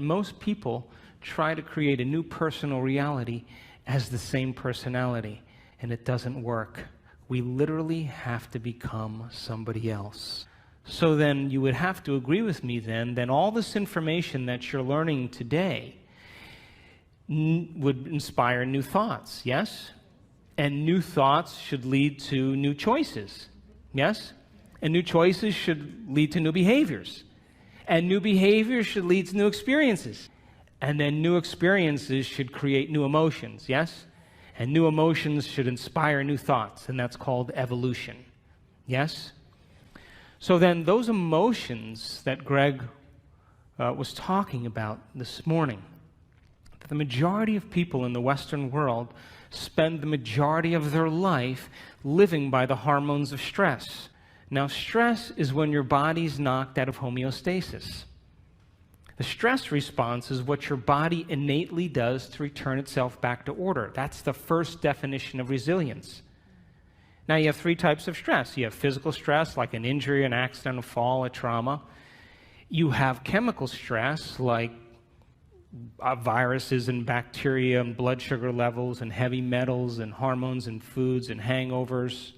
Most people try to create a new personal reality as the same personality, and it doesn't work. We literally have to become somebody else. So then you would have to agree with me then all this information that you're learning today would inspire new thoughts, yes? And new thoughts should lead to new choices, yes? And new choices should lead to new behaviors. And new behaviors should lead to new experiences. And then new experiences should create new emotions, yes? And new emotions should inspire new thoughts, and that's called evolution, yes? So then those emotions that Greg was talking about this morning, the majority of people in the Western world spend the majority of their life living by the hormones of stress. Now, stress is when your body's knocked out of homeostasis. The stress response is what your body innately does to return itself back to order. That's the first definition of resilience. Now, you have three types of stress. You have physical stress, like an injury, an accident, a fall, a trauma. You have chemical stress, like viruses and bacteria and blood sugar levels and heavy metals and hormones and foods and hangovers.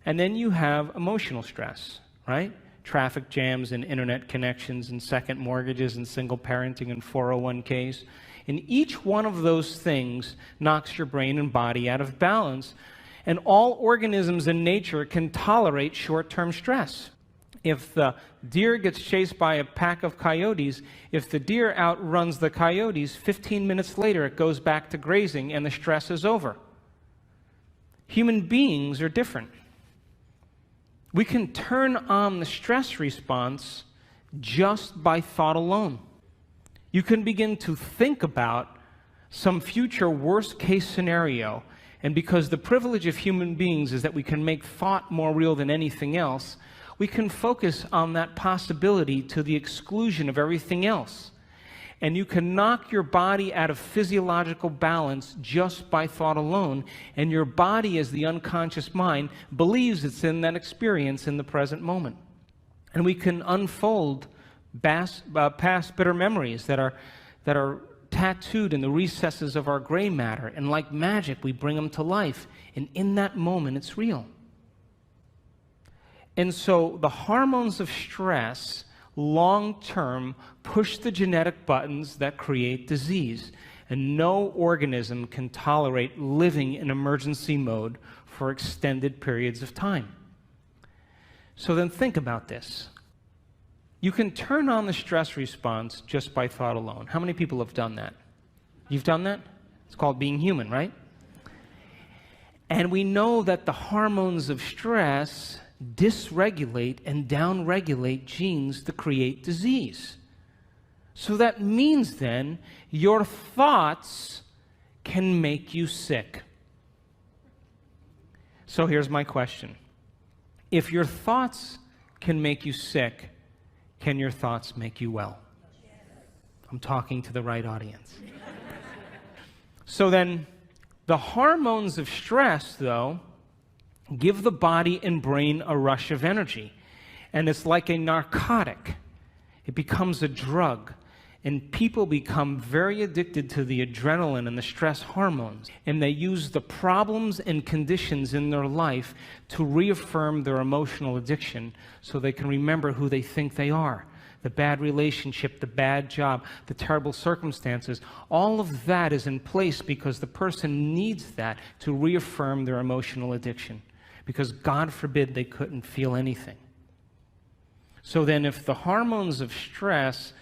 And then you have emotional stress, right? Traffic jams and internet connections and second mortgages and single parenting and 401ks. And each one of those things knocks your brain and body out of balance. And all organisms in nature can tolerate short-term stress. If the deer gets chased by a pack of coyotes, if the deer outruns the coyotes, 15 minutes later it goes back to grazing and the stress is over. Human beings are different. We can turn on the stress response just by thought alone. You can begin to think about some future worst-case scenario, and because the privilege of human beings is that we can make thought more real than anything else, we can focus on that possibility to the exclusion of everything else. And you can knock your body out of physiological balance just by thought alone, and your body, as the unconscious mind, believes it's in that experience in the present moment. And we can unfold past bitter memories that are tattooed in the recesses of our gray matter, and like magic, we bring them to life, and in that moment, it's real. And so the hormones of stress long-term push the genetic buttons that create disease, and no organism can tolerate living in emergency mode for extended periods of time. So then think about this. You can turn on the stress response just by thought alone. How many people have done that? You've done that? It's called being human, right? And we know that the hormones of stress dysregulate and downregulate genes to create disease. So that means then your thoughts can make you sick. So here's my question. If your thoughts can make you sick, can your thoughts make you well? I'm talking to the right audience. So then the hormones of stress, though, give the body and brain a rush of energy. And it's like a narcotic. It becomes a drug. And people become very addicted to the adrenaline and the stress hormones. And they use the problems and conditions in their life to reaffirm their emotional addiction so they can remember who they think they are. The bad relationship, the bad job, the terrible circumstances, all of that is in place because the person needs that to reaffirm their emotional addiction. Because God forbid they couldn't feel anything. So then if the hormones of stress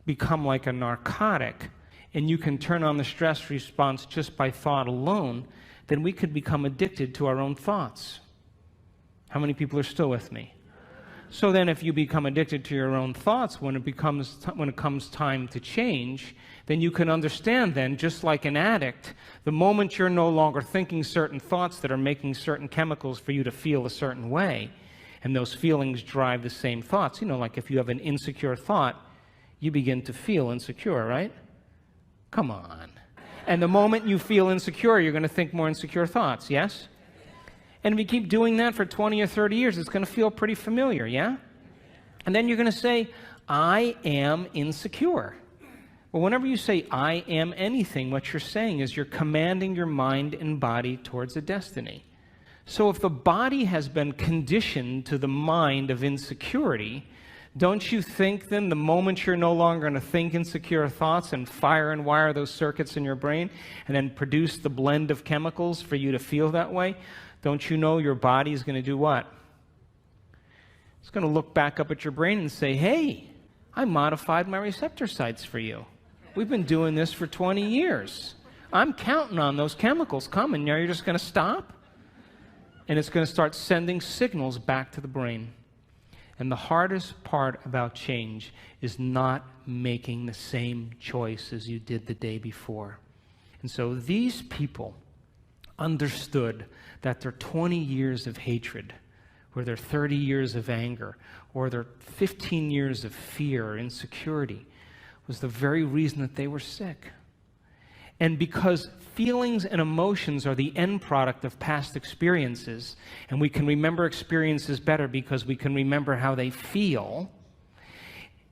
become like a narcotic, and you can turn on the stress response just by thought alone, then we could become addicted to our own thoughts. How many people are still with me? So then if you become addicted to your own thoughts when it comes time to change, then you can understand then, just like an addict, the moment you're no longer thinking certain thoughts that are making certain chemicals for you to feel a certain way, and those feelings drive the same thoughts. You know, like if you have an insecure thought, you begin to feel insecure, right? Come on. And the moment you feel insecure, you're going to think more insecure thoughts, yes? And if you keep doing that for 20 or 30 years, it's going to feel pretty familiar, yeah? And then you're going to say, I am insecure. Well, whenever you say I am anything, what you're saying is you're commanding your mind and body towards a destiny. So if the body has been conditioned to the mind of insecurity, don't you think then the moment you're no longer going to think insecure thoughts and fire and wire those circuits in your brain and then produce the blend of chemicals for you to feel that way, don't you know your body is going to do what? It's going to look back up at your brain and say, hey, I modified my receptor sites for you. We've been doing this for 20 years. I'm counting on those chemicals coming. Now you're just going to stop? And it's going to start sending signals back to the brain. And the hardest part about change is not making the same choice as you did the day before. And so these people understood that their 20 years of hatred, or their 30 years of anger, or their 15 years of fear or insecurity was the very reason that they were sick. And because feelings and emotions are the end product of past experiences, and we can remember experiences better because we can remember how they feel,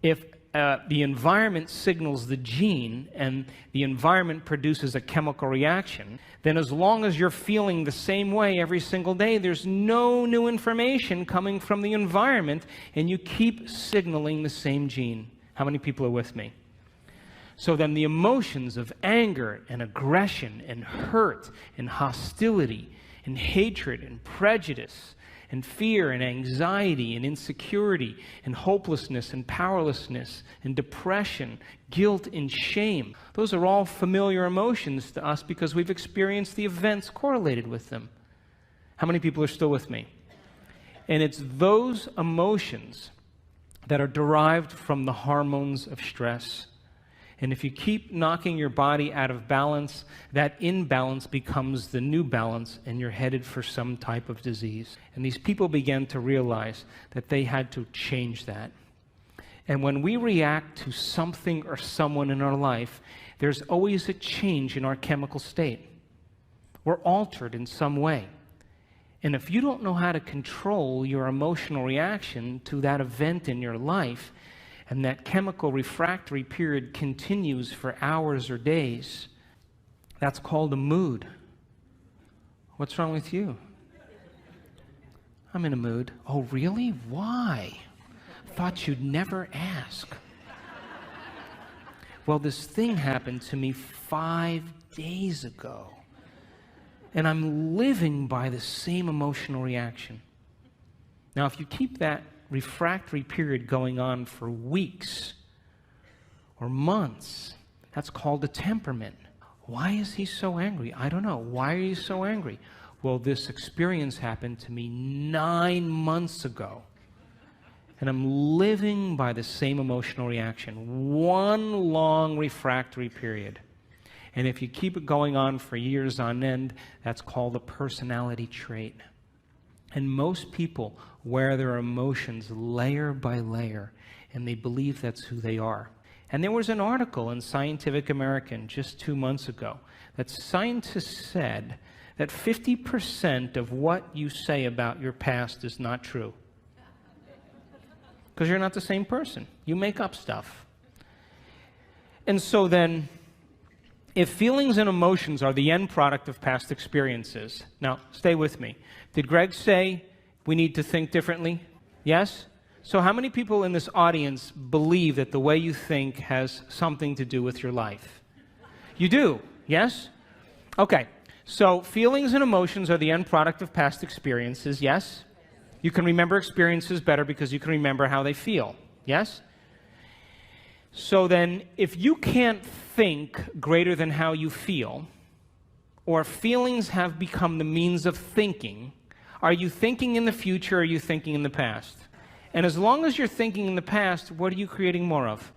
if the environment signals the gene and the environment produces a chemical reaction, then as long as you're feeling the same way every single day, there's no new information coming from the environment, and you keep signaling the same gene. How many people are with me? So then the emotions of anger and aggression and hurt and hostility and hatred and prejudice and fear and anxiety and insecurity and hopelessness and powerlessness and depression, guilt and shame, those are all familiar emotions to us because we've experienced the events correlated with them. How many people are still with me? And it's those emotions that are derived from the hormones of stress. And if you keep knocking your body out of balance, that imbalance becomes the new balance, and you're headed for some type of disease. And these people began to realize that they had to change that. And when we react to something or someone in our life, there's always a change in our chemical state. We're altered in some way. And if you don't know how to control your emotional reaction to that event in your life, and that chemical refractory period continues for hours or days, that's called a mood. What's wrong with you? I'm in a mood. Oh, really? Why? Thought you'd never ask. Well, this thing happened to me 5 days ago, and I'm living by the same emotional reaction. Now, if you keep that refractory period going on for weeks or months, that's called a temperament. Why is he so angry? I don't know. Why are you so angry? Well, this experience happened to me 9 months ago, and I'm living by the same emotional reaction. One long refractory period. And if you keep it going on for years on end, that's called a personality trait. And most people wear their emotions layer by layer, and they believe that's who they are. And there was an article in Scientific American just 2 months ago that scientists said that 50% of what you say about your past is not true. Because you're not the same person. You make up stuff. And so then, if feelings and emotions are the end product of past experiences, now stay with me. Did Greg say we need to think differently? Yes? So how many people in this audience believe that the way you think has something to do with your life? You do, yes? Okay, so feelings and emotions are the end product of past experiences, yes? You can remember experiences better because you can remember how they feel, yes? So then, if you can't think greater than how you feel, or feelings have become the means of thinking, are you thinking in the future or are you thinking in the past? And as long as you're thinking in the past, what are you creating more of?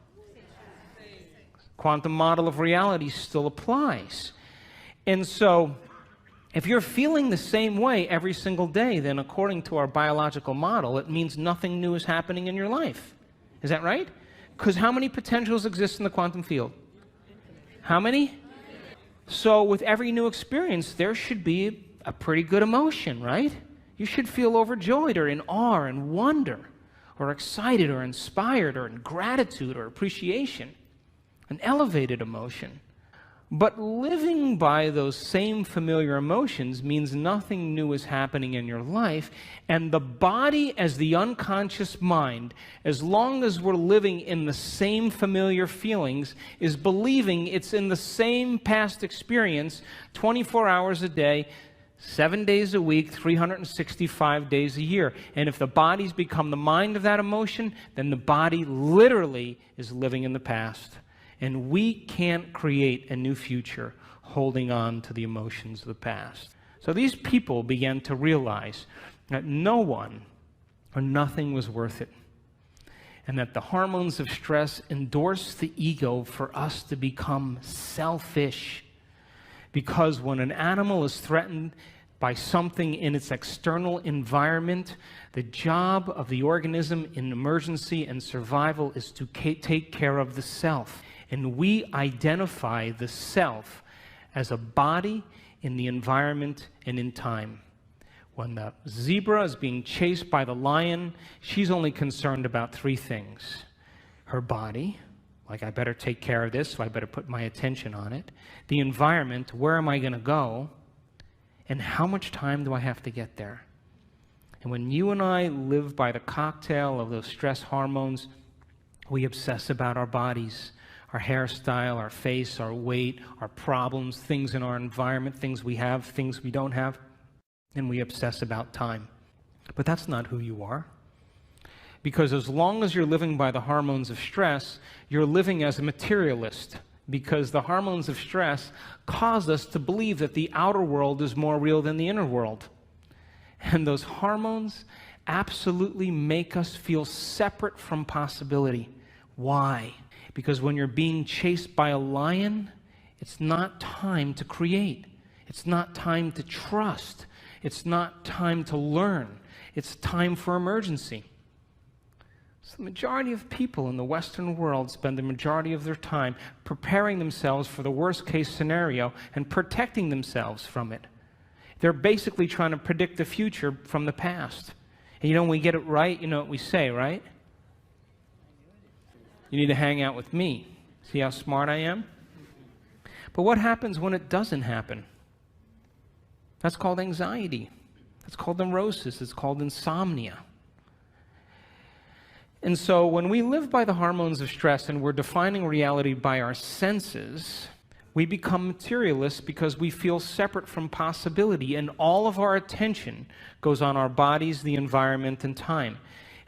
Quantum model of reality still applies. And so, if you're feeling the same way every single day, then according to our biological model, it means nothing new is happening in your life. Is that right? Because how many potentials exist in the quantum field? How many? So with every new experience, there should be a pretty good emotion, right? You should feel overjoyed or in awe and wonder. or excited or inspired or in gratitude or appreciation, an elevated emotion. But living by those same familiar emotions means nothing new is happening in your life, and the body as the unconscious mind, as long as we're living in the same familiar feelings, is believing it's in the same past experience 24 hours a day, 7 days a week, 365 days a year. And if the body's become the mind of that emotion, then the body literally is living in the past. And we can't create a new future holding on to the emotions of the past. So these people began to realize that no one or nothing was worth it, and that the hormones of stress endorse the ego for us to become selfish. Because when an animal is threatened by something in its external environment, the job of the organism in emergency and survival is to take care of the self. And we identify the self as a body in the environment and in time. When the zebra is being chased by the lion, she's only concerned about three things. Her body, like I better take care of this, so I better put my attention on it. The environment, where am I going to go? And how much time do I have to get there? And when you and I live by the cocktail of those stress hormones, we obsess about our bodies, our hairstyle, our face, our weight, our problems, things in our environment, things we have, things we don't have, and we obsess about time. But that's not who you are. Because as long as you're living by the hormones of stress, you're living as a materialist, because the hormones of stress cause us to believe that the outer world is more real than the inner world. And those hormones absolutely make us feel separate from possibility. Why? Because when you're being chased by a lion, it's not time to create. It's not time to trust. It's not time to learn. It's time for emergency. So the majority of people in the Western world spend the majority of their time preparing themselves for the worst case scenario and protecting themselves from it. They're basically trying to predict the future from the past. And when we get it right, you know what we say, right? You need to hang out with me. See how smart I am? But what happens when it doesn't happen? That's called anxiety. That's called neurosis. It's called insomnia. And so when we live by the hormones of stress and we're defining reality by our senses, we become materialists because we feel separate from possibility, and all of our attention goes on our bodies, the environment, and time.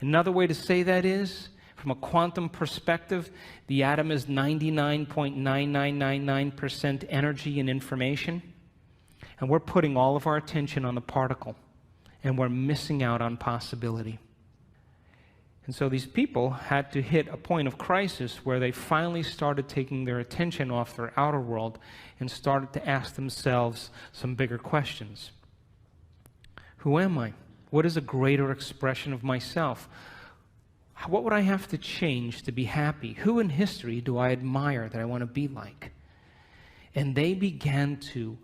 Another way to say that is, from a quantum perspective, the atom is 99.9999% energy and information, and we're putting all of our attention on the particle, and we're missing out on possibility. And so these people had to hit a point of crisis where they finally started taking their attention off their outer world and started to ask themselves some bigger questions. Who am I? What is a greater expression of myself? What would I have to change to be happy? Who in history do I admire that I want to be like? And they began to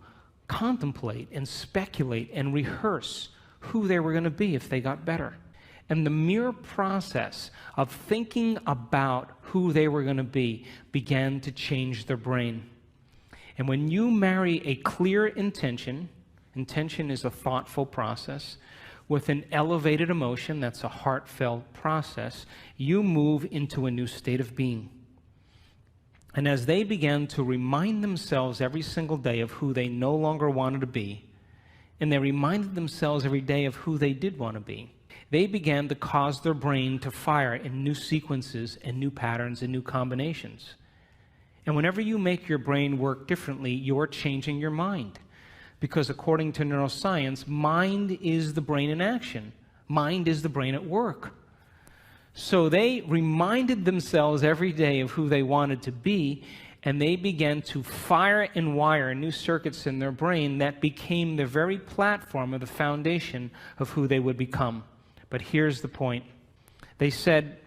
contemplate and speculate and rehearse who they were going to be if they got better. And the mere process of thinking about who they were going to be began to change their brain. And when you marry a clear intention, intention is a thoughtful process, with an elevated emotion, that's a heartfelt process, you move into a new state of being. And as they began to remind themselves every single day of who they no longer wanted to be, and they reminded themselves every day of who they did want to be, they began to cause their brain to fire in new sequences and new patterns and new combinations. And whenever you make your brain work differently, you're changing your mind. Because according to neuroscience, mind is the brain in action. Mind is the brain at work. So they reminded themselves every day of who they wanted to be, and they began to fire and wire new circuits in their brain that became the very platform of the foundation of who they would become. But here's the point. They said,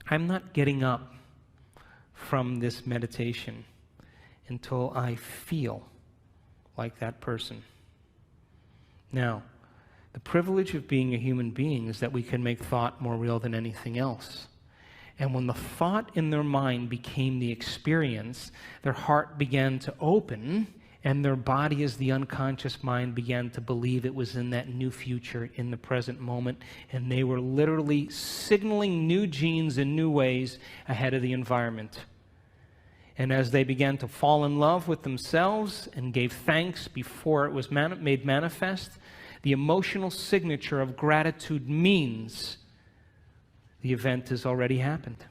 I'm not getting up from this meditation until I feel like that person. Now, The privilege of being a human being is that we can make thought more real than anything else. And when the thought in their mind became the experience, their heart began to open, and their body, as the unconscious mind, began to believe it was in that new future, in the present moment, and they were literally signaling new genes in new ways ahead of the environment. And as they began to fall in love with themselves and gave thanks before it was made manifest, the emotional signature of gratitude means the event has already happened.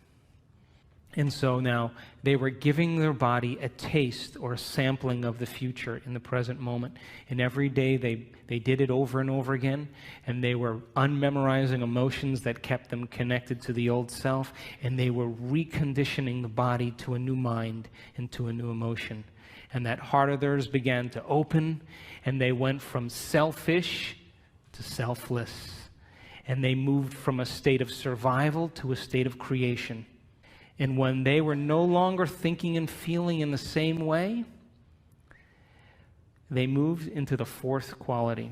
And so now they were giving their body a taste or a sampling of the future in the present moment. And every day they did it over and over again. And they were unmemorizing emotions that kept them connected to the old self. And they were reconditioning the body to a new mind and to a new emotion. And that heart of theirs began to open. And they went from selfish to selfless. And they moved from a state of survival to a state of creation. And when they were no longer thinking and feeling in the same way, they moved into the fourth quality.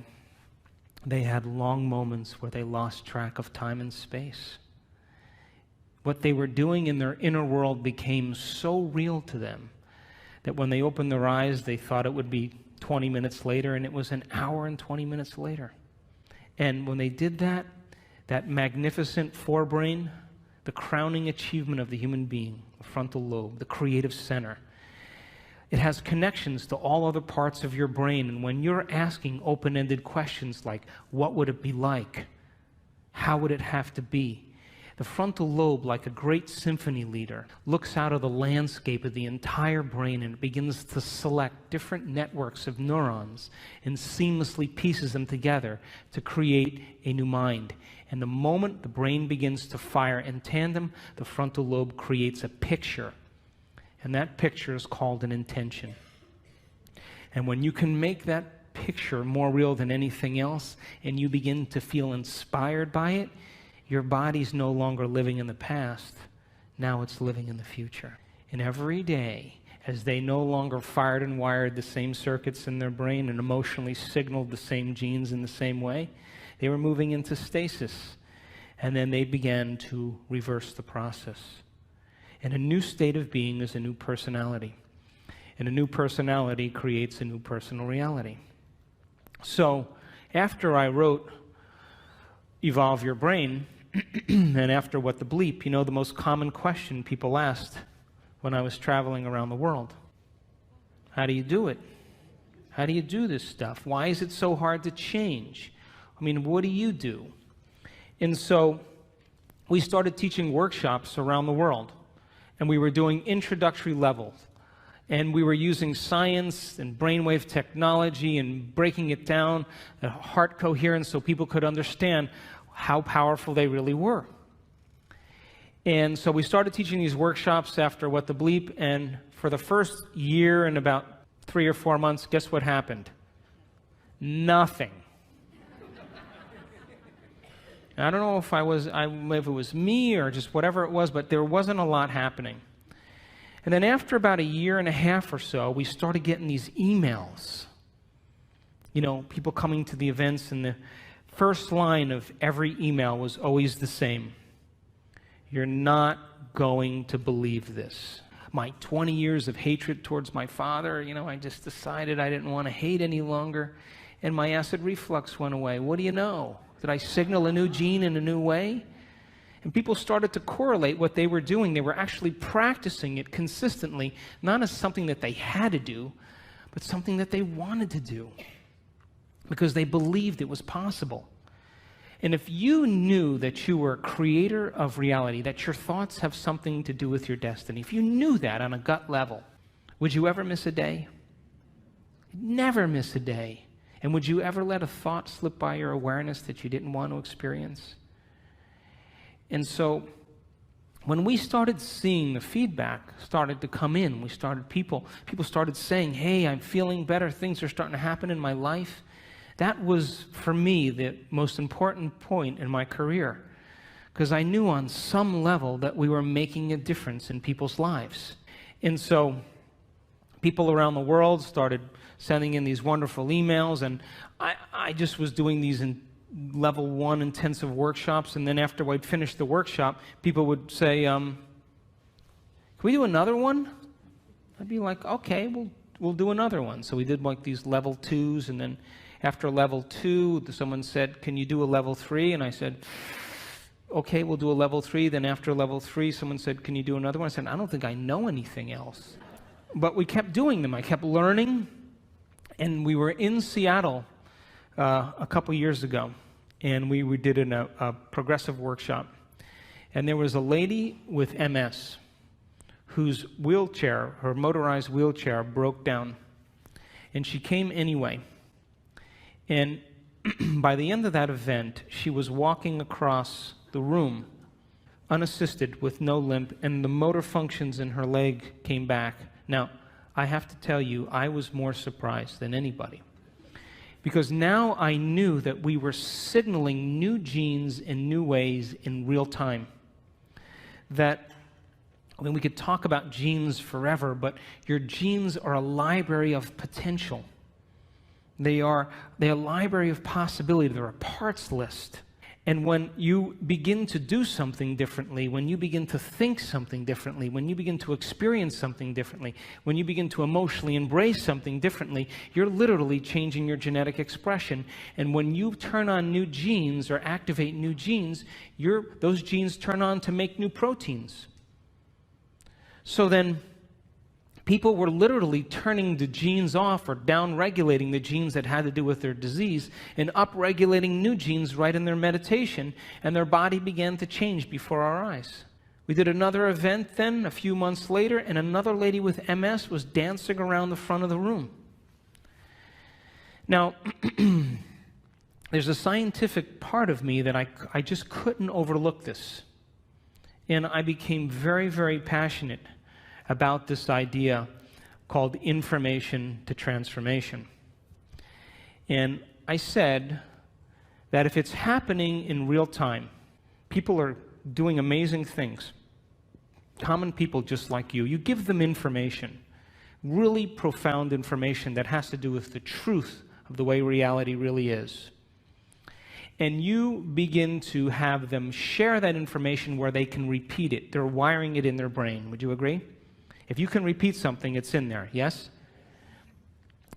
They had long moments where they lost track of time and space. What they were doing in their inner world became so real to them that when they opened their eyes, they thought it would be 20 minutes later, and it was an hour and 20 minutes later. And when they did that, that magnificent forebrain, the crowning achievement of the human being, the frontal lobe, the creative center, it has connections to all other parts of your brain. And when you're asking open-ended questions like, what would it be like? How would it have to be? The frontal lobe, like a great symphony leader, looks out of the landscape of the entire brain and begins to select different networks of neurons and seamlessly pieces them together to create a new mind. And the moment the brain begins to fire in tandem, the frontal lobe creates a picture. And that picture is called an intention. And when you can make that picture more real than anything else, and you begin to feel inspired by it, your body's no longer living in the past. Now it's living in the future. And every day, as they no longer fired and wired the same circuits in their brain and emotionally signaled the same genes in the same way, they were moving into stasis. And then they began to reverse the process. And a new state of being is a new personality. And a new personality creates a new personal reality. So, after I wrote Evolve Your Brain, and after What the Bleep, the most common question people asked when I was traveling around the world: how do you do it? How do you do this stuff? Why is it so hard to change? I mean, what do you do? And so we started teaching workshops around the world, and we were doing introductory levels, and we were using science and brainwave technology and breaking it down, the heart coherence, so people could understand how powerful they really were. And so we started teaching these workshops after What the Bleep, and for the first year and about 3 or 4 months, guess what happened? Nothing. I don't know if if it was me or just whatever it was, but there wasn't a lot happening. And then after about a year and a half or so, we started getting these emails. People coming to the events, and the first line of every email was always the same: you're not going to believe this. My 20 years of hatred towards my father, I just decided I didn't want to hate any longer, and my acid reflux went away. What do you know? Did I signal a new gene in a new way? And people started to correlate what they were doing. They were actually practicing it consistently, not as something that they had to do, but something that they wanted to do, because they believed it was possible. And if you knew that you were a creator of reality, that your thoughts have something to do with your destiny, if you knew that on a gut level, would you ever miss a day? Never miss a day. And would you ever let a thought slip by your awareness that you didn't want to experience? And so when we started seeing the feedback started to come in, people started saying, hey, I'm feeling better, things are starting to happen in my life. That was, for me, the most important point in my career, because I knew on some level that we were making a difference in people's lives. And so people around the world started sending in these wonderful emails, and I just was doing these level 1 intensive workshops, and then after I'd finish the workshop, people would say, can we do another one? I'd be like, okay, we'll do another one. So we did like these level 2s, and then after level 2, someone said, can you do a level 3? And I said, okay, we'll do a level 3. Then after level 3, someone said, can you do another one? I said, I don't think I know anything else. But we kept doing them. I kept learning, and we were in Seattle a couple years ago, and we did a progressive workshop. And there was a lady with MS whose wheelchair, her motorized wheelchair, broke down. And she came anyway. And by the end of that event, she was walking across the room, unassisted, with no limp, and the motor functions in her leg came back. Now, I have to tell you, I was more surprised than anybody. Because now I knew that we were signaling new genes in new ways in real time. That, I mean, we could talk about genes forever, but your genes are a library of potential. They're a library of possibility. They're a parts list. And when you begin to do something differently, when you begin to think something differently, when you begin to experience something differently, when you begin to emotionally embrace something differently, you're literally changing your genetic expression. And when you turn on new genes or activate new genes, those genes turn on to make new proteins. So then, people were literally turning the genes off or down-regulating the genes that had to do with their disease and up-regulating new genes right in their meditation, and their body began to change before our eyes. We did another event then, a few months later, and another lady with MS was dancing around the front of the room. Now, there's a scientific part of me that I just couldn't overlook this. And I became very, very passionate about this idea called information to transformation. And I said that if it's happening in real time, people are doing amazing things, common people just like you give them information, really profound information that has to do with the truth of the way reality really is. And you begin to have them share that information where they can repeat it. They're wiring it in their brain. Would you agree? If you can repeat something, it's in there, yes?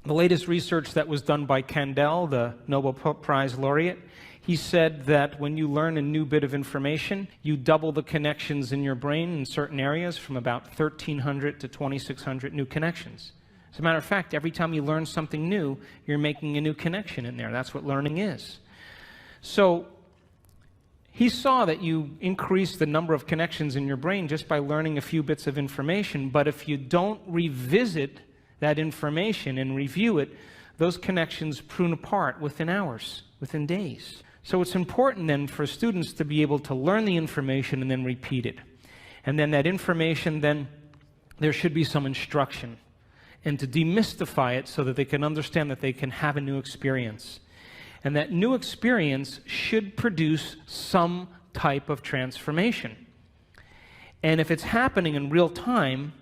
The latest research that was done by Kandel, the Nobel Prize laureate, he said that when you learn a new bit of information, you double the connections in your brain in certain areas from about 1,300 to 2,600 new connections. As a matter of fact, every time you learn something new, you're making a new connection in there. That's what learning is. So he saw that you increase the number of connections in your brain just by learning a few bits of information, but if you don't revisit that information and review it, those connections prune apart within hours, within days. So it's important then for students to be able to learn the information and then repeat it. And then that information, then there should be some instruction, and to demystify it so that they can understand that they can have a new experience. And that new experience should produce some type of transformation. And if it's happening in real time,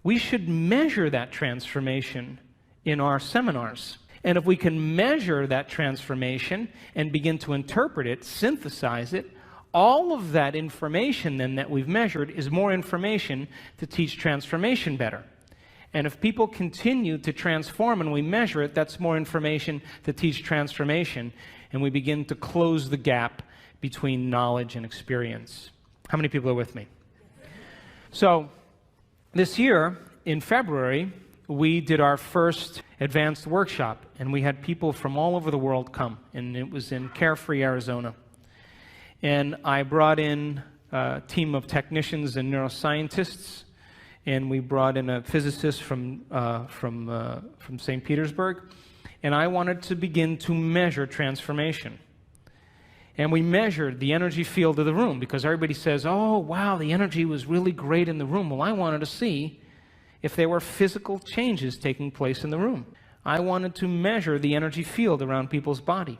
we should measure that transformation in our seminars. And if we can measure that transformation and begin to interpret it, synthesize it, all of that information then that we've measured is more information to teach transformation better. And if people continue to transform and we measure it, that's more information to teach transformation, and we begin to close the gap between knowledge and experience. How many people are with me? So this year, in February, we did our first advanced workshop, and we had people from all over the world come, and it was in Carefree, Arizona. And I brought in a team of technicians and neuroscientists, and we brought in a physicist from St. Petersburg, and I wanted to begin to measure transformation. And we measured the energy field of the room, because everybody says, oh, wow, the energy was really great in the room. Well, I wanted to see if there were physical changes taking place in the room. I wanted to measure the energy field around people's body.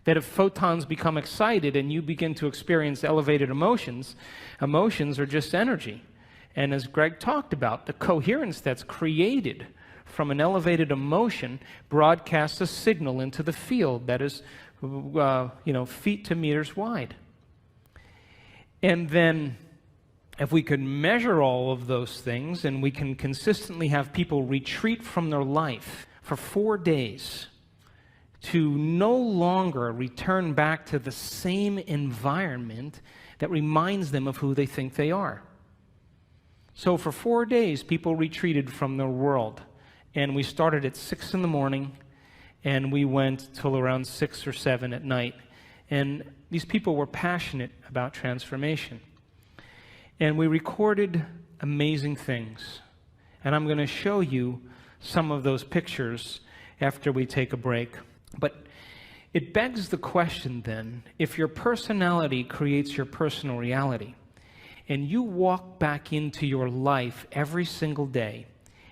That if photons become excited and you begin to experience elevated emotions, emotions are just energy. And as Greg talked about, the coherence that's created from an elevated emotion broadcasts a signal into the field that is feet to meters wide. And then if we could measure all of those things and we can consistently have people retreat from their life for 4 days to no longer return back to the same environment that reminds them of who they think they are. So for 4 days, people retreated from their world. And we started at 6 in the morning, and we went till around 6 or 7 at night. And these people were passionate about transformation. And we recorded amazing things. And I'm going to show you some of those pictures after we take a break. But it begs the question then, if your personality creates your personal reality, and you walk back into your life every single day,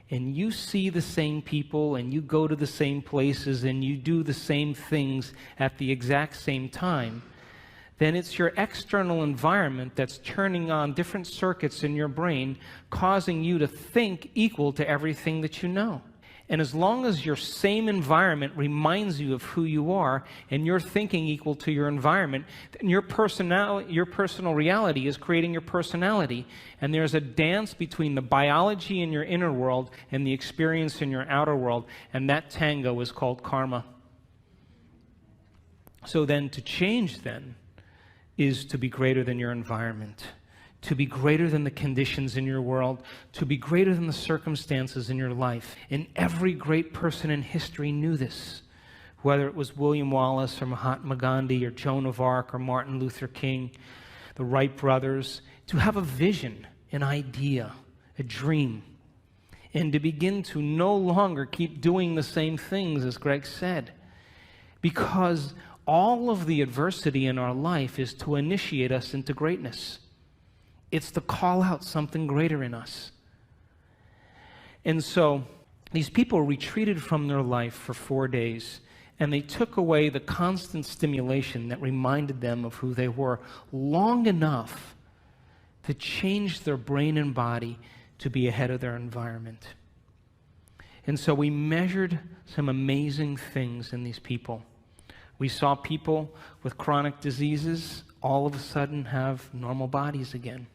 and you see the same people, and you go to the same places, and you do the same things at the exact same time, then it's your external environment that's turning on different circuits in your brain, causing you to think equal to everything that you know. And as long as your same environment reminds you of who you are, and you're thinking equal to your environment, then your personal reality is creating your personality. And there's a dance between the biology in your inner world and the experience in your outer world, and that tango is called karma. So then to change then is to be greater than your environment, to be greater than the conditions in your world, to be greater than the circumstances in your life. And every great person in history knew this, whether it was William Wallace or Mahatma Gandhi or Joan of Arc or Martin Luther King, the Wright brothers, to have a vision, an idea, a dream, and to begin to no longer keep doing the same things, as Greg said, because all of the adversity in our life is to initiate us into greatness. It's to call out something greater in us. And so these people retreated from their life for 4 days, and they took away the constant stimulation that reminded them of who they were long enough to change their brain and body to be ahead of their environment. And so we measured some amazing things in these people. We saw people with chronic diseases all of a sudden have normal bodies again.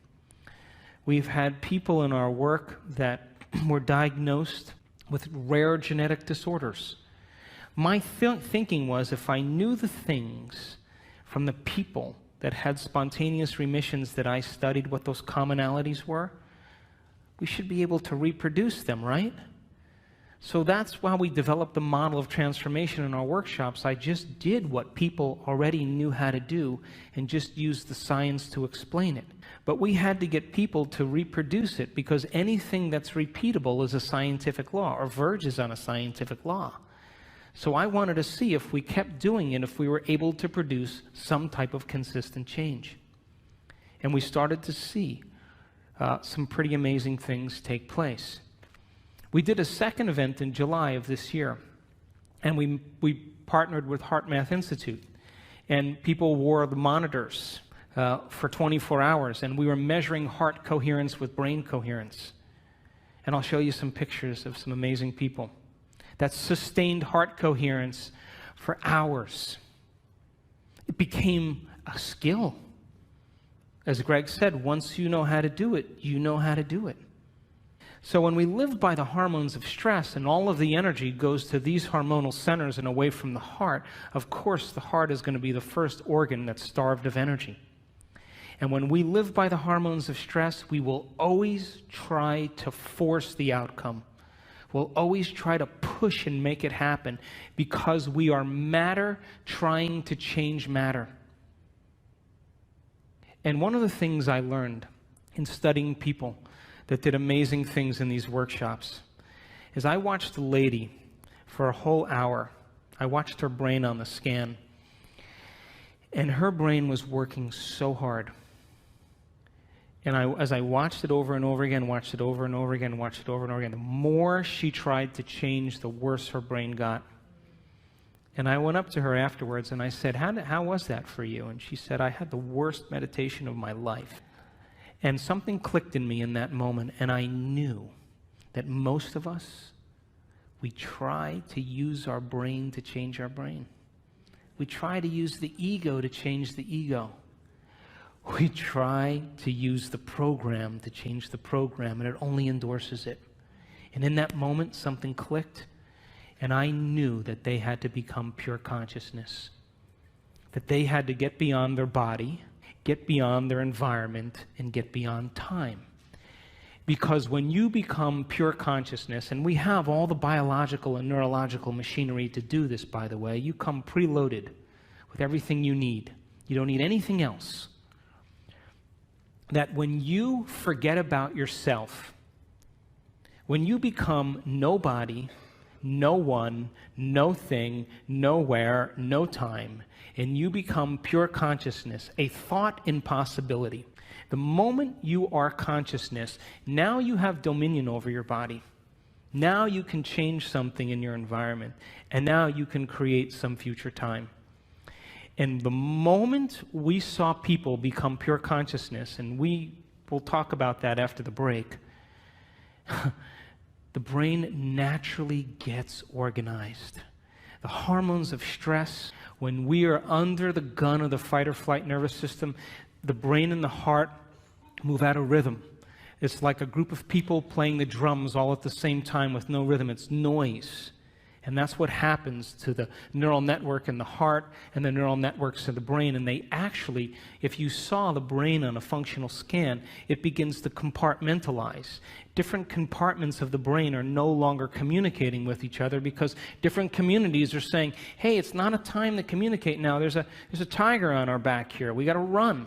We've had people in our work that were diagnosed with rare genetic disorders. My thinking was, if I knew the things from the people that had spontaneous remissions that I studied, what those commonalities were, we should be able to reproduce them, right? So that's why we developed the model of transformation in our workshops. I just did what people already knew how to do and just used the science to explain it. But we had to get people to reproduce it, because anything that's repeatable is a scientific law, or verges on a scientific law. So I wanted to see if we kept doing it, if we were able to produce some type of consistent change. And we started to see some pretty amazing things take place. We did a second event in July of this year, and we partnered with HeartMath Institute, and people wore the monitors for 24 hours, and we were measuring heart coherence with brain coherence. And I'll show you some pictures of some amazing people that sustained heart coherence for hours. It became a skill. As Greg said, once you know how to do it, you know how to do it. So when we live by the hormones of stress and all of the energy goes to these hormonal centers and away from the heart, of course the heart is going to be the first organ that's starved of energy. And when we live by the hormones of stress, we will always try to force the outcome. We'll always try to push and make it happen, because we are matter trying to change matter. And one of the things I learned in studying people that did amazing things in these workshops is I watched a lady for a whole hour. I watched her brain on the scan, and her brain was working so hard. And as I watched it over and over again, watched it over and over again, watched it over and over again, the more she tried to change, the worse her brain got. And I went up to her afterwards and I said, how was that for you? And she said, I had the worst meditation of my life. And something clicked in me in that moment, and I knew that most of us, we try to use our brain to change our brain. We try to use the ego to change the ego. We try to use the program to change the program, and it only endorses it. And in that moment, something clicked, and I knew that they had to become pure consciousness, that they had to get beyond their body, get beyond their environment, and get beyond time. Because when you become pure consciousness, and we have all the biological and neurological machinery to do this, by the way, you come preloaded with everything you need. You don't need anything else. That when you forget about yourself, when you become nobody, no one, no thing, nowhere, no time, and you become pure consciousness, a thought impossibility. The moment you are consciousness, now you have dominion over your body. Now you can change something in your environment, and now you can create some future time. And the moment we saw people become pure consciousness, and we will talk about that after the break, the brain naturally gets organized. The hormones of stress, when we are under the gun of the fight or flight nervous system, the brain and the heart move out of rhythm. It's like a group of people playing the drums all at the same time with no rhythm. It's noise. And that's what happens to the neural network in the heart and the neural networks in the brain. And they actually, if you saw the brain on a functional scan, it begins to compartmentalize. Different compartments of the brain are no longer communicating with each other because different communities are saying, hey, it's not a time to communicate now. There's a tiger on our back here. We got to run.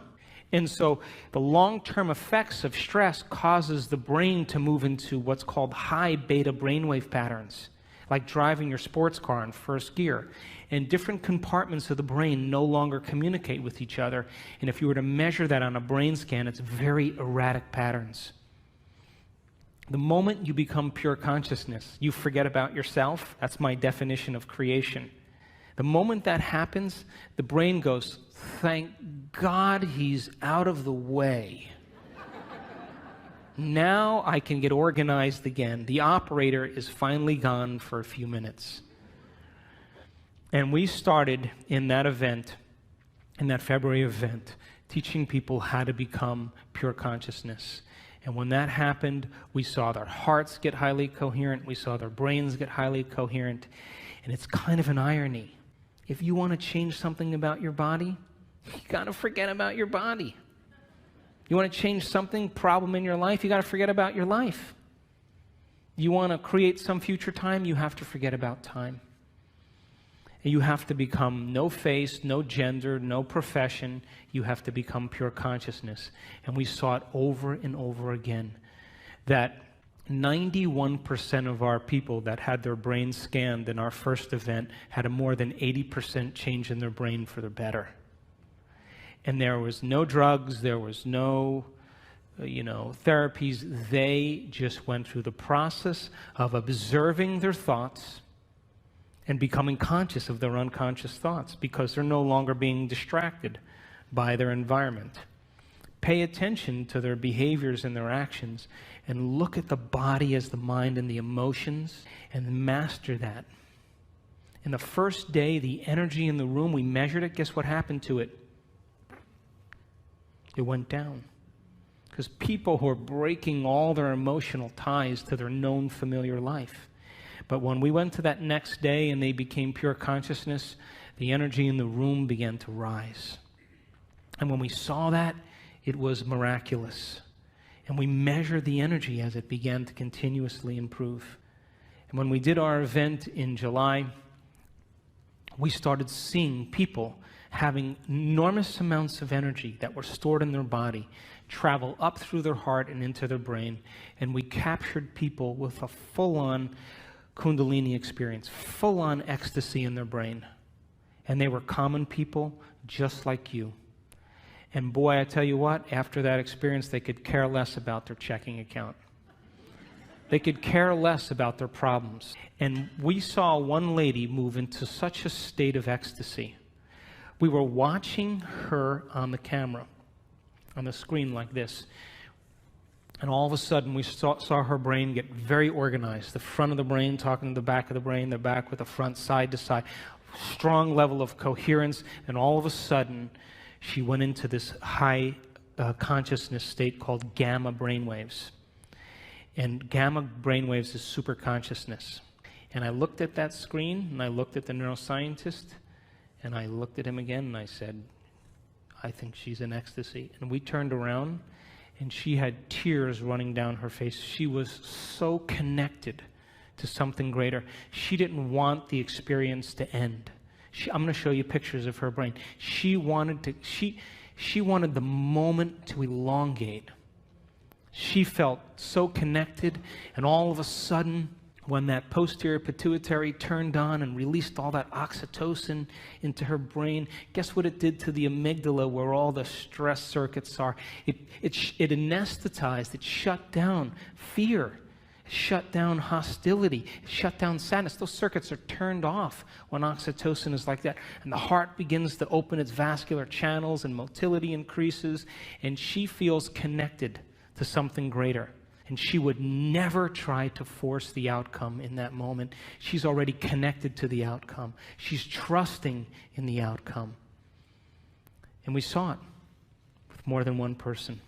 And so the long-term effects of stress causes the brain to move into what's called high beta brainwave patterns, like driving your sports car in first gear. And different compartments of the brain no longer communicate with each other. And if you were to measure that on a brain scan, it's very erratic patterns. The moment you become pure consciousness, you forget about yourself. That's my definition of creation. The moment that happens, the brain goes, thank God he's out of the way. Now I can get organized again. The operator is finally gone for a few minutes. And we started in that event, in that February event, teaching people how to become pure consciousness. And when that happened, we saw their hearts get highly coherent. We saw their brains get highly coherent. And it's kind of an irony. If you want to change something about your body, you got to forget about your body. You want to change something, problem in your life, you got to forget about your life. You want to create some future time, you have to forget about time. And you have to become no face, no gender, no profession. You have to become pure consciousness. And we saw it over and over again, that 91% of our people that had their brains scanned in our first event had a more than 80% change in their brain for the better. And there was no drugs, there was no, therapies. They just went through the process of observing their thoughts and becoming conscious of their unconscious thoughts because they're no longer being distracted by their environment. Pay attention to their behaviors and their actions and look at the body as the mind and the emotions and master that. In the first day, the energy in the room, we measured it. Guess what happened to it? It went down. Because people were breaking all their emotional ties to their known familiar life. But when we went to that next day and they became pure consciousness, the energy in the room began to rise. And when we saw that, it was miraculous. And we measured the energy as it began to continuously improve. And when we did our event in July, we started seeing people having enormous amounts of energy that were stored in their body travel up through their heart and into their brain. And we captured people with a full-on Kundalini experience, full-on ecstasy in their brain. And they were common people just like you. And boy, I tell you what, after that experience, they could care less about their checking account. They could care less about their problems. And we saw one lady move into such a state of ecstasy. We were watching her on the camera, on the screen like this. And all of a sudden, we saw her brain get very organized. The front of the brain talking to the back of the brain, the back with the front, side to side. strong level of coherence, and all of a sudden, she went into this high consciousness state called gamma brainwaves. And gamma brainwaves is super consciousness. And I looked at that screen, and I looked at the neuroscientist, and I looked at him again, and I said, I think she's in ecstasy. And we turned around, and she had tears running down her face. She was so connected to something greater. She didn't want the experience to end. I'm going to show you pictures of her brain. She wanted the moment to elongate. She felt so connected, and all of a sudden, when that posterior pituitary turned on and released all that oxytocin into her brain, guess what it did to the amygdala where all the stress circuits are? It anesthetized, it shut down fear, it shut down hostility, it shut down sadness. Those circuits are turned off when oxytocin is like that. And the heart begins to open its vascular channels and motility increases, and she feels connected to something greater. And she would never try to force the outcome in that moment. She's already connected to the outcome. She's trusting in the outcome. And we saw it with more than one person.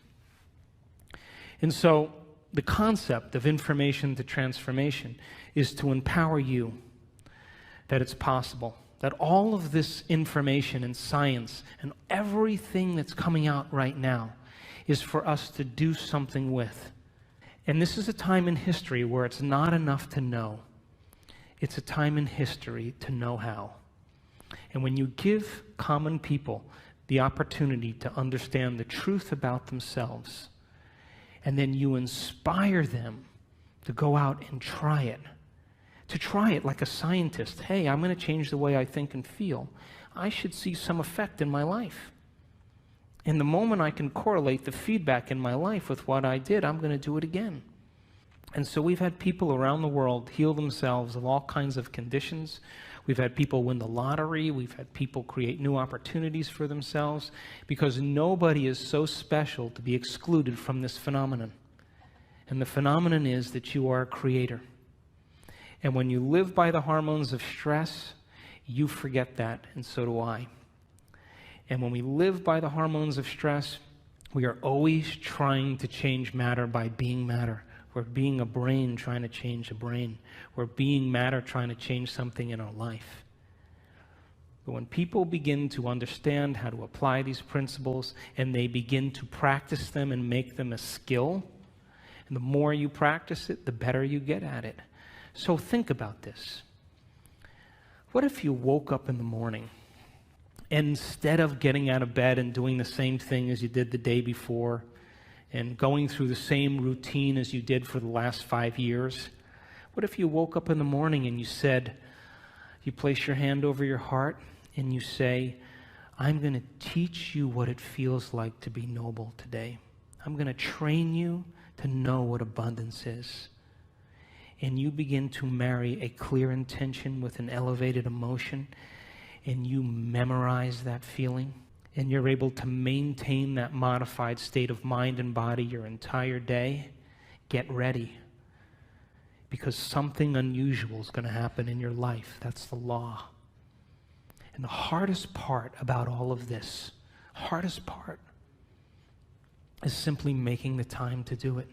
And so the concept of information to transformation is to empower you that it's possible, that all of this information and science and everything that's coming out right now is for us to do something with. And this is a time in history where it's not enough to know. It's a time in history to know how. And when you give common people the opportunity to understand the truth about themselves, and then you inspire them to go out and try it, to try it like a scientist. Hey, I'm going to change the way I think and feel. I should see some effect in my life. And the moment I can correlate the feedback in my life with what I did, I'm going to do it again. And so we've had people around the world heal themselves of all kinds of conditions. We've had people win the lottery. We've had people create new opportunities for themselves, because nobody is so special to be excluded from this phenomenon. And the phenomenon is that you are a creator. And when you live by the hormones of stress, you forget that, and so do I. And when we live by the hormones of stress, we are always trying to change matter by being matter. We're being a brain trying to change a brain. We're being matter trying to change something in our life. But when people begin to understand how to apply these principles and they begin to practice them and make them a skill, and the more you practice it, the better you get at it. So think about this. What if you woke up in the morning, and instead of getting out of bed and doing the same thing as you did the day before and going through the same routine as you did for the last 5 years, what if you woke up in the morning and you place your hand over your heart and you say, I'm going to teach you what it feels like to be noble today. I'm going to train you to know what abundance is. And you begin to marry a clear intention with an elevated emotion, and you memorize that feeling, and you're able to maintain that modified state of mind and body your entire day, get ready. Because something unusual is going to happen in your life. That's the law. And the hardest part about all of this, hardest part, is simply making the time to do it.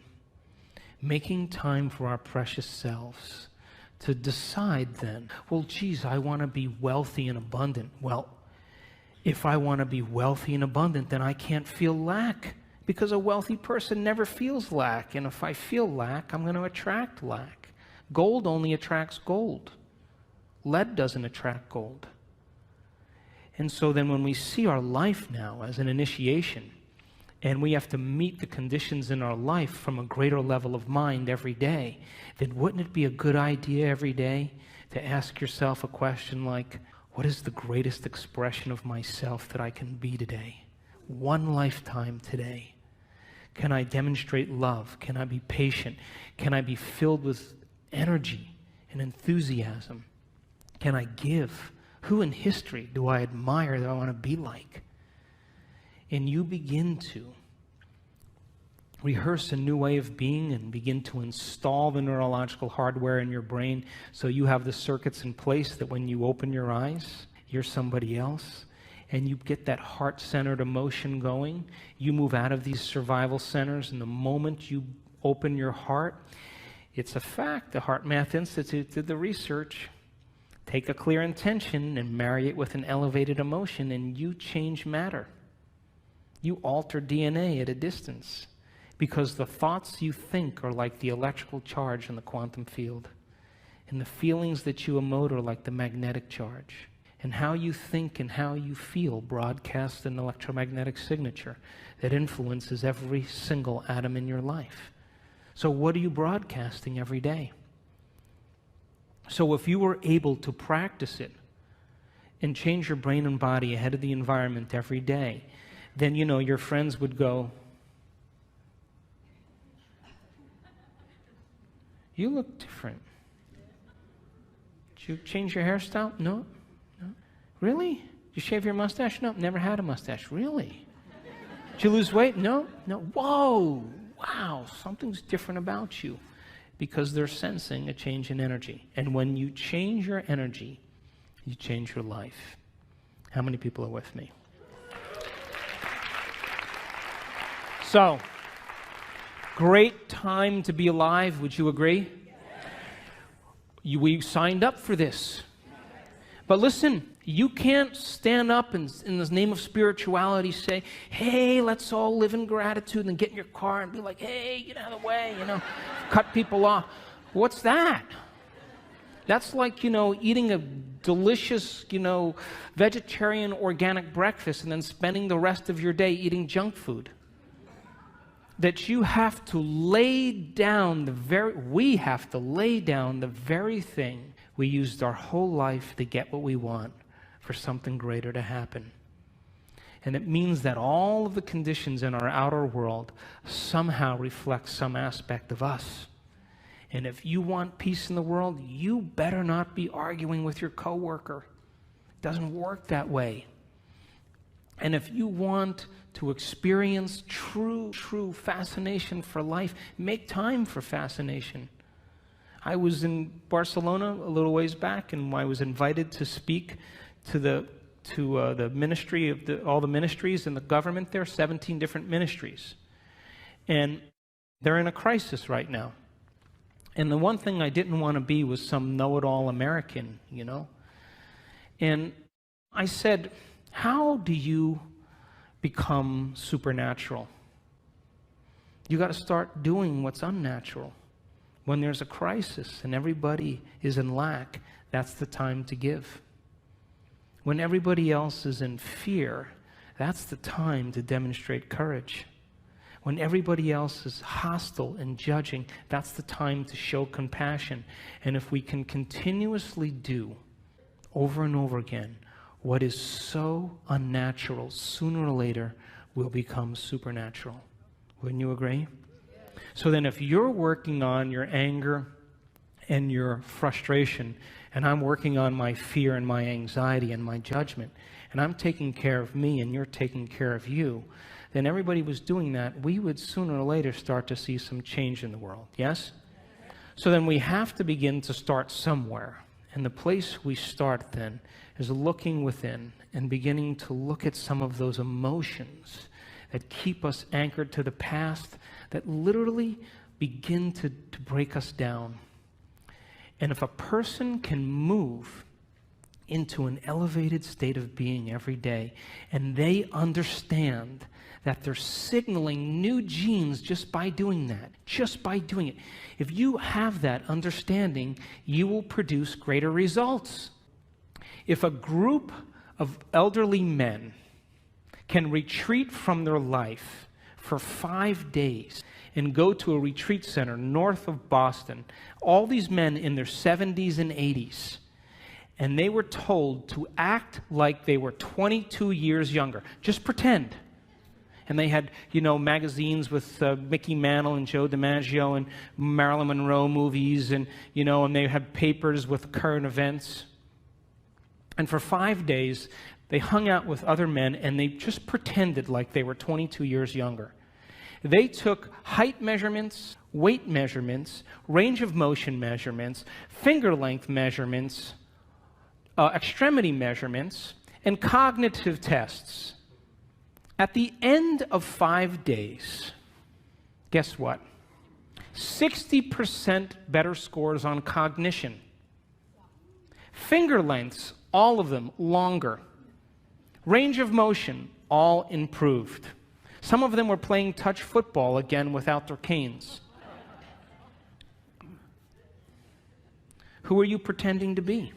Making time for our precious selves. To decide then, well, geez, I want to be wealthy and abundant. Well, if I want to be wealthy and abundant, then I can't feel lack, because a wealthy person never feels lack. And if I feel lack, I'm going to attract lack. Gold only attracts gold. Lead doesn't attract gold. And so then when we see our life now as an initiation, and we have to meet the conditions in our life from a greater level of mind every day, then wouldn't it be a good idea every day to ask yourself a question like, what is the greatest expression of myself that I can be today? One lifetime today. Can I demonstrate love? Can I be patient? Can I be filled with energy and enthusiasm? Can I give? Who in history do I admire that I want to be like? And you begin to rehearse a new way of being and begin to install the neurological hardware in your brain so you have the circuits in place that when you open your eyes, you're somebody else, and you get that heart-centered emotion going. You move out of these survival centers, and the moment you open your heart, it's a fact. The Heart Math Institute did the research. Take a clear intention and marry it with an elevated emotion, and you change matter. You alter DNA at a distance. Because the thoughts you think are like the electrical charge in the quantum field. And the feelings that you emote are like the magnetic charge. And how you think and how you feel broadcasts an electromagnetic signature that influences every single atom in your life. So what are you broadcasting every day? So if you were able to practice it and change your brain and body ahead of the environment every day, then your friends would go, "You look different. Did you change your hairstyle?" No. Really? Did you shave your mustache? No, never had a mustache. Really? Did you lose weight? No. Whoa, wow, something's different about you, because they're sensing a change in energy. And when you change your energy, you change your life. How many people are with me? So, great time to be alive, would you agree? We signed up for this. But listen, you can't stand up and in the name of spirituality say, "Hey, let's all live in gratitude," and get in your car and be like, "Hey, get out of the way," cut people off. What's that? That's like, eating a delicious, vegetarian organic breakfast and then spending the rest of your day eating junk food. That you have to lay down we have to lay down the very thing we used our whole life to get what we want for something greater to happen. And it means that all of the conditions in our outer world somehow reflect some aspect of us. And if you want peace in the world, you better not be arguing with your coworker. It doesn't work that way. And if you want to experience true fascination for life, make time for fascination. I was in Barcelona a little ways back, and I was invited to speak to the ministry of all the ministries in the government there, 17 different ministries. And they're in a crisis right now. And the one thing I didn't want to be was some know-it-all American, And I said, "How do you become supernatural?" You got to start doing what's unnatural. When there's a crisis and everybody is in lack, that's the time to give. When everybody else is in fear, that's the time to demonstrate courage. When everybody else is hostile and judging, that's the time to show compassion. And if we can continuously do over and over again what is so unnatural, sooner or later will become supernatural. Wouldn't you agree? So then if you're working on your anger and your frustration, and I'm working on my fear and my anxiety and my judgment, and I'm taking care of me and you're taking care of you, then everybody was doing that, we would sooner or later start to see some change in the world. Yes? So then we have to begin to start somewhere. And the place we start then is looking within and beginning to look at some of those emotions that keep us anchored to the past, that literally begin to break us down. And if a person can move into an elevated state of being every day, and they understand that they're signaling new genes just by doing that, just by doing it. If you have that understanding, you will produce greater results. If a group of elderly men can retreat from their life for 5 days and go to a retreat center north of Boston, all these men in their 70s and 80s, and they were told to act like they were 22 years younger. Just pretend. And they had, magazines with Mickey Mantle and Joe DiMaggio and Marilyn Monroe movies, and they had papers with current events. And for 5 days, they hung out with other men, and they just pretended like they were 22 years younger. They took height measurements, weight measurements, range of motion measurements, finger length measurements, extremity measurements, and cognitive tests. At the end of 5 days, guess what? 60% better scores on cognition. Finger lengths, all of them longer. Range of motion, all improved. Some of them were playing touch football again without their canes. Who are you pretending to be?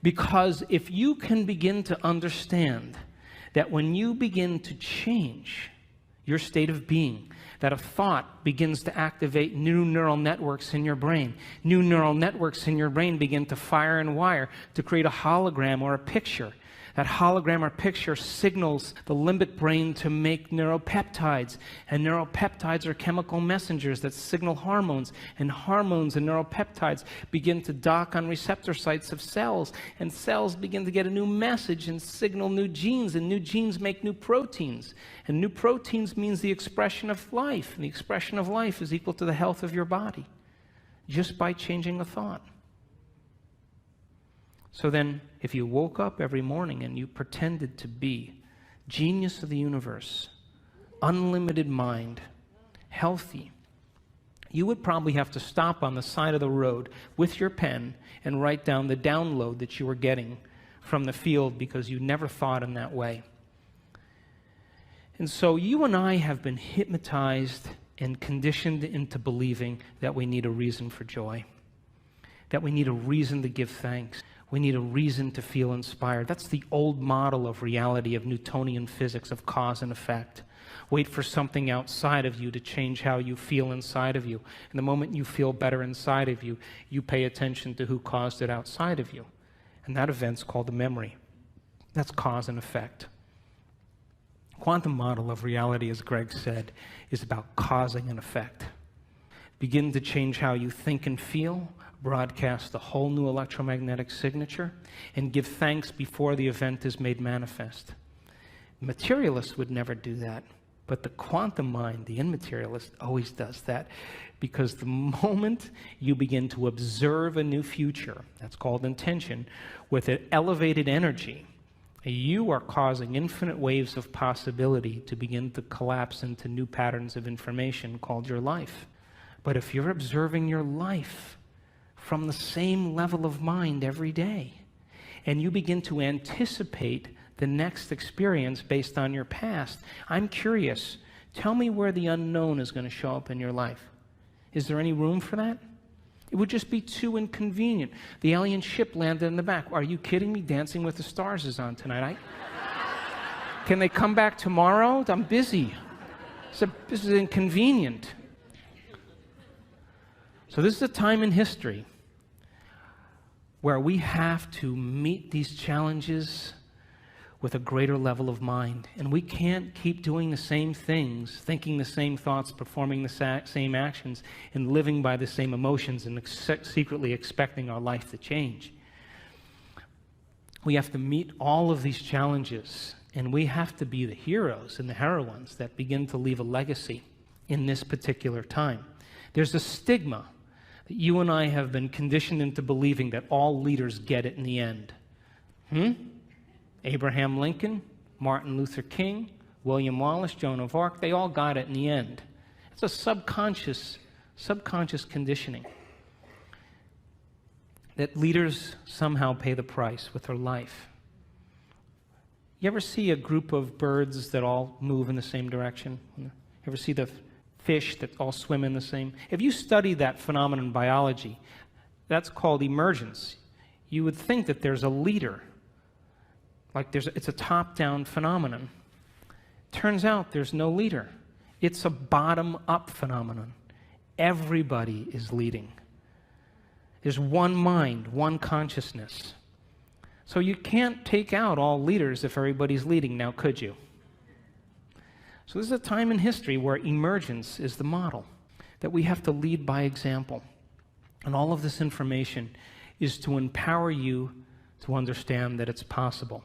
Because if you can begin to understand that when you begin to change your state of being, that a thought begins to activate new neural networks in your brain. New neural networks in your brain begin to fire and wire to create a hologram or a picture. That hologram or picture signals the limbic brain to make neuropeptides. And neuropeptides are chemical messengers that signal hormones. And hormones and neuropeptides begin to dock on receptor sites of cells. And cells begin to get a new message and signal new genes. And new genes make new proteins. And new proteins means the expression of life. And the expression of life is equal to the health of your body. Just by changing a thought. So then, if you woke up every morning and you pretended to be genius of the universe, unlimited mind, healthy, you would probably have to stop on the side of the road with your pen and write down the download that you were getting from the field because you never thought in that way. And so you and I have been hypnotized and conditioned into believing that we need a reason for joy, that we need a reason to give thanks. We need a reason to feel inspired. That's the old model of reality, of Newtonian physics, of cause and effect. Wait for something outside of you to change how you feel inside of you. And the moment you feel better inside of you, you pay attention to who caused it outside of you. And that event's called a memory. That's cause and effect. Quantum model of reality, as Greg said, is about causing an effect. Begin to change how you think and feel, broadcast a whole new electromagnetic signature, and give thanks before the event is made manifest. Materialists would never do that, but the quantum mind, the immaterialist, always does that, because the moment you begin to observe a new future, that's called intention, with an elevated energy, you are causing infinite waves of possibility to begin to collapse into new patterns of information called your life. But if you're observing your life from the same level of mind every day, and you begin to anticipate the next experience based on your past, I'm curious, tell me where the unknown is going to show up in your life. Is there any room for that? It would just be too inconvenient. The alien ship landed in the back. Are you kidding me? Dancing with the Stars is on tonight. Can they come back tomorrow? I'm busy. This is inconvenient. So this is a time in history where we have to meet these challenges with a greater level of mind. And we can't keep doing the same things, thinking the same thoughts, performing the same actions, and living by the same emotions and secretly expecting our life to change. We have to meet all of these challenges, and we have to be the heroes and the heroines that begin to leave a legacy in this particular time. There's a stigma that you and I have been conditioned into believing that all leaders get it in the end. Abraham Lincoln, Martin Luther King, William Wallace, Joan of Arc, they all got it in the end. It's a subconscious conditioning that leaders somehow pay the price with their life. You ever see a group of birds that all move in the same direction? You ever see the fish that all swim in the same? If you study that phenomenon in biology, that's called emergence. You would think that there's a leader. It's a top-down phenomenon. Turns out there's no leader. It's a bottom-up phenomenon. Everybody is leading. There's one mind, one consciousness. So you can't take out all leaders if everybody's leading now, could you? So this is a time in history where emergence is the model, that we have to lead by example. And all of this information is to empower you to understand that it's possible.